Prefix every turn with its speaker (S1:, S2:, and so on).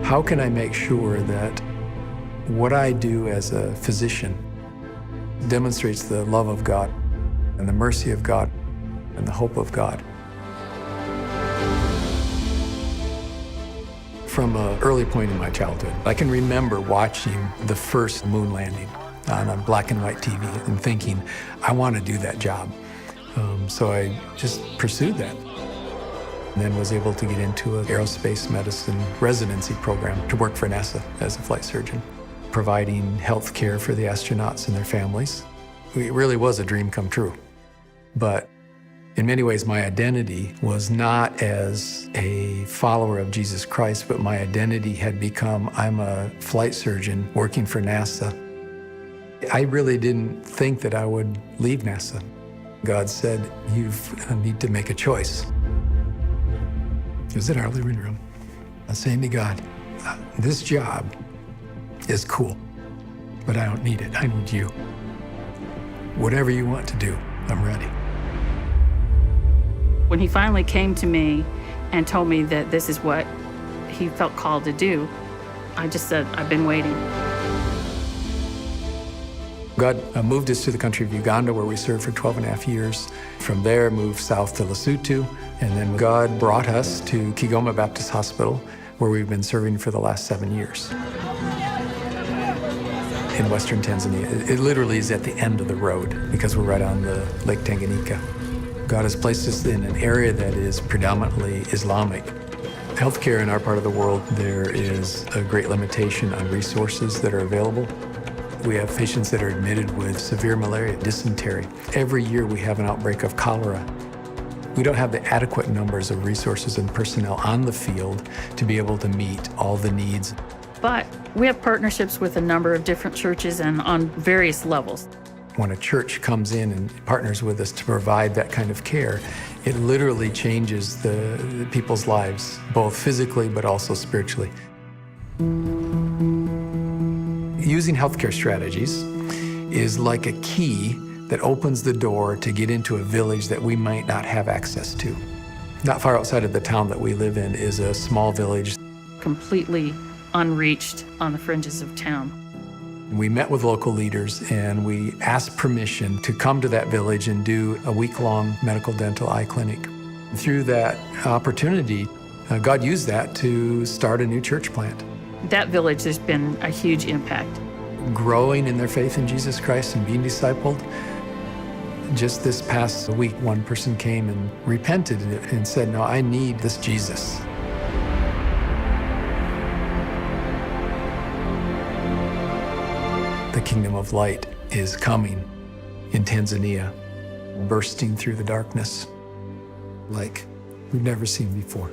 S1: How can I make sure that what I do as a physician demonstrates the love of God and the mercy of God and the hope of God? From an early point in my childhood, I can remember watching the first moon landing on a black and white TV and thinking, I want to do that job. So I just pursued that. And then was able to get into an aerospace medicine residency program to work for NASA as a flight surgeon, providing health care for the astronauts and their families. It really was a dream come true. But in many ways, my identity was not as a follower of Jesus Christ, but my identity had become, I'm a flight surgeon working for NASA. I really didn't think that I would leave NASA. God said, you need to make a choice. It was in our living room. I was saying to God, this job is cool, but I don't need it. I need you. Whatever you want to do, I'm ready.
S2: When he finally came to me and told me that this is what he felt called to do, I just said, I've been waiting.
S1: God moved us to the country of Uganda, where we served for 12 and a half years. From there, moved south to Lesotho, and then God brought us to Kigoma Baptist Hospital, where we've been serving for the last 7 years in Western Tanzania. It literally is at the end of the road because we're right on the Lake Tanganyika. God has placed us in an area that is predominantly Islamic. Healthcare in our part of the world, there is a great limitation on resources that are available. We have patients that are admitted with severe malaria, dysentery. Every year we have an outbreak of cholera. We don't have the adequate numbers of resources and personnel on the field to be able to meet all the needs.
S2: But we have partnerships with a number of different churches and on various levels.
S1: When a church comes in and partners with us to provide that kind of care, it literally changes the people's lives, both physically but also spiritually. Using healthcare strategies is like a key that opens the door to get into a village that we might not have access to. Not far outside of the town that we live in is a small village.
S2: Completely unreached on the fringes of town.
S1: We met with local leaders and we asked permission to come to that village and do a week-long medical dental eye clinic. Through that opportunity, God used that to start a new church plant.
S2: That village has been a huge impact.
S1: Growing in their faith in Jesus Christ and being discipled. Just this past week, one person came and repented and said, no, I need this Jesus. The kingdom of light is coming in Tanzania, bursting through the darkness like we've never seen before.